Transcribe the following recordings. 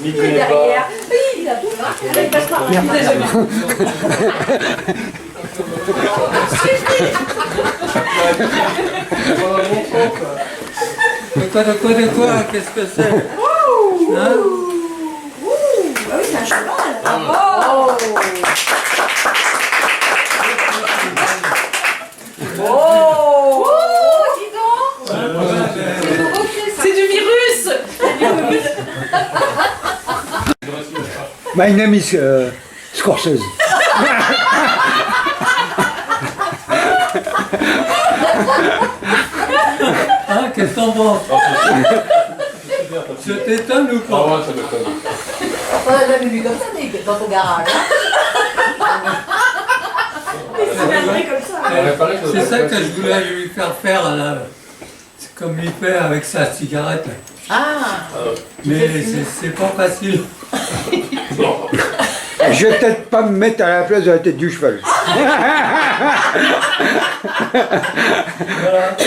Il est derrière. Oui, il a tout. Il passe par là. De quoi Qu'est-ce que c'est? Hein? Ah oui, c'est un cheval. Oh, dis donc. C'est du virus. My name is Scorsese. Hein, qu'est-ce qu'on pense? Je t'étonne ou pas? Ah ouais, ça m'étonne. On a jamais vu comme ça dans ton garage. C'est ça que je voulais lui faire faire là. C'est comme il fait avec sa cigarette. Ah. Mais c'est pas facile. Je vais peut-être pas me mettre à la place de la tête du cheval. Voilà.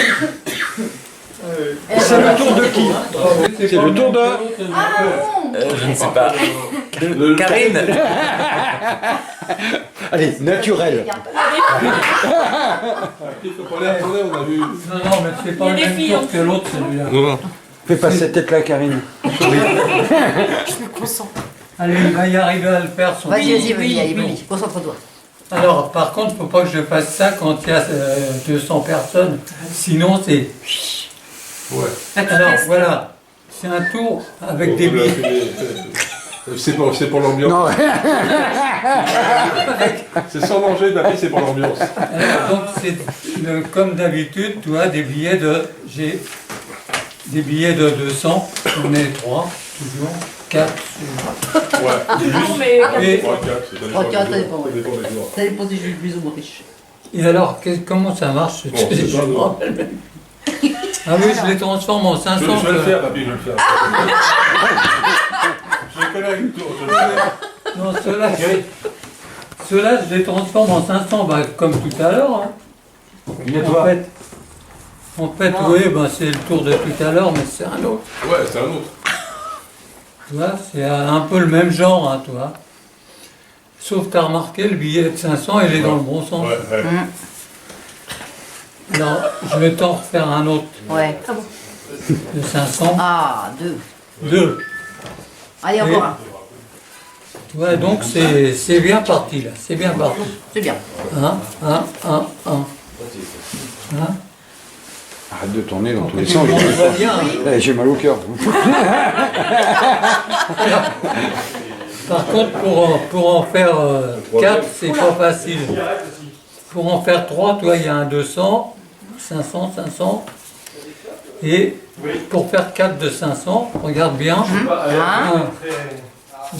C'est le tour de qui? C'est le tour de... Je ne sais pas. Karine. Allez, naturel. Il faut pas les retourner, on a vu. Non, mais c'est pas le même tour que l'autre celui-là. Non. Fais pas cette tête-là, Karine. Je me concentre. Allez, il va y arriver à le faire. Son Vas-y, vas-y, concentre-toi. Alors, par contre, faut pas que je fasse ça quand il y a 200 personnes. Sinon, c'est... Ouais. Alors, voilà. C'est un tour avec des billets. C'est pour l'ambiance. Non, C'est sans manger, papy, c'est pour l'ambiance. Donc, c'est comme d'habitude, tu as des billets de... J'ai des billets de 200. On est 3, toujours. 4. Ouais. Et, 3, 4, Ça dépend, ça dépend des jours. Ça dépend si je suis plus ou moins riche. et alors, comment ça marche? Bon, c'est Je pas me grave. rappelle même. Ah oui, je les transforme en 500. Je vais le faire, papy, je vais le faire. Je les connais avec le tour, je le fais. Non, ceux-là, je les transforme en 500, bah, comme tout à l'heure. Hein. En fait, oui, bah, c'est le tour de tout à l'heure, mais c'est un autre. Ouais, c'est un autre. Tu vois, c'est un peu le même genre, hein, tu vois. Sauf que tu as remarqué, le billet de 500, il est dans le bon sens. Ouais, ouais. Alors, je vais t'en refaire un autre Ouais. de 500. Ah, 2. 2. Allez, encore un. Tu vois, donc c'est bien parti, là. C'est bien parti. C'est bien. 1, 1, 1, 1. arrête de tourner dans tous les Tout sens. le monde voit bien. Eh, j'ai mal au cœur. Par contre, pour en faire 4, c'est pas facile. Pour en faire 3, toi, il y a un 200, 500, 500. Et pour faire 4 de 500, regarde bien. 1,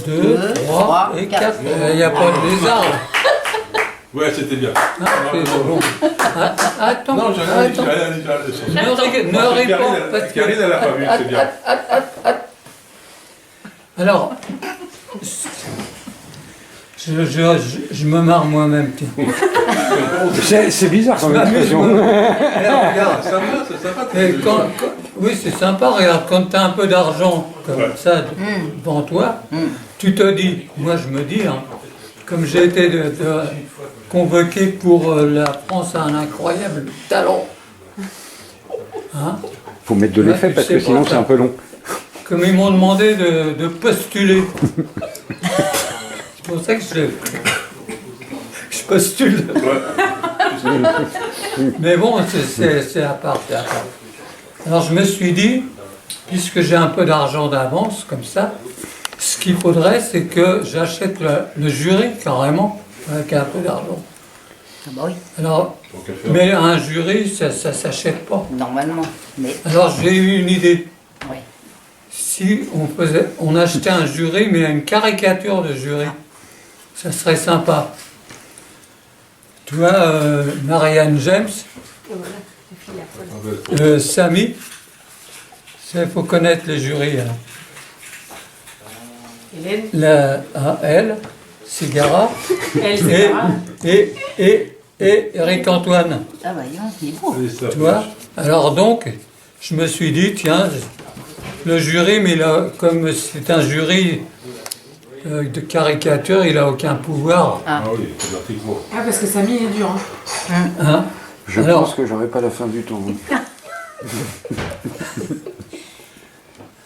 2, 3 et 4. Il n'y a pas de lézard. Ouais, c'était bien. Ah, c'est bon. Attends, Non, j'ai rien dit, attends. j'ai rien dit. Ne réponds parce que... Karine, elle n'a pas vu, c'est bien. Alors, je me marre moi-même, tiens. C'est bizarre comme expression. Regarde, C'est sympa, c'est sympa. et oui, c'est sympa, regarde, quand tu as un peu d'argent comme ça devant toi, tu te dis, moi je me dis, hein, comme j'ai été convoqué pour la France a un incroyable talent. Hein, Faut mettre de l'effet parce que sinon c'est un peu long. comme ils m'ont demandé de postuler. C'est pour ça que je postule. Mais bon, c'est à part, c'est à part. Alors je me suis dit, puisque j'ai un peu d'argent d'avance, comme ça, ce qu'il faudrait, c'est que j'achète le jury, carrément, avec un peu d'argent. Ah bah oui, Alors, mais un jury, ça s'achète pas. normalement. Mais Alors j'ai eu une idée. oui. Si on achetait un jury, mais une caricature de jury, ça serait sympa. Tu vois, Marianne James, Samy, il faut connaître les jurys. Hein. Elle, Ségara, et Eric Antoine. Ah bah il est beau. Tu vois? Alors donc, je me suis dit, tiens, le jury, mais comme c'est un jury de caricature, il n'a aucun pouvoir. Ah oui, c'est l'article. Ah, parce que Samy, il est dur. Hein. Hein. Je Alors- pense que j'aurai pas la fin du temps.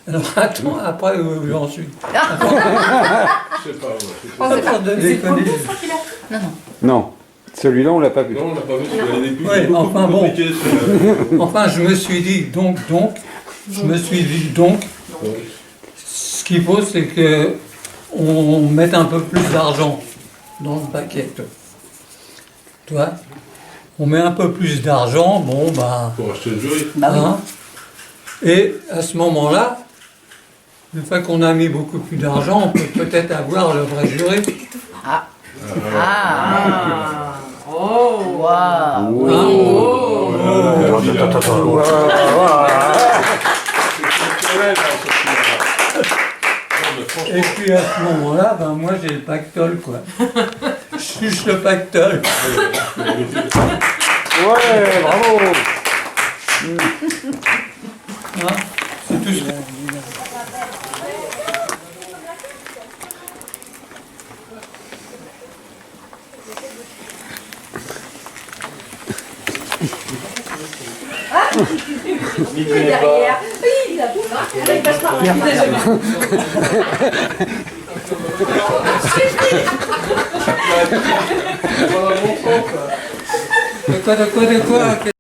Alors attends, après où j'en suis. Je sais pas, ouais. Attends de déconner. Non, celui-là on l'a pas vu. Non, on n'a pas vu, il y a des pubs Ouais, beaucoup enfin plus bon. compliquées sur Enfin, je me suis dit donc, ce qu'il faut, c'est que on mette un peu plus d'argent dans le paquet. Tu vois, on met un peu plus d'argent, bon bah, pour acheter le jury. Bah oui. hein. Et à ce moment-là, une fois qu'on a mis beaucoup plus d'argent, on peut peut-être avoir le vrai jury. Ah. Oh. Waouh. Hein. Oh. Et puis à ce moment-là, ben moi j'ai le pactole quoi. Je suce le pactole. Ouais, bravo. Hein. C'est tout ce que... Derrière. Oui, il a tout là. Il passe par là. De quoi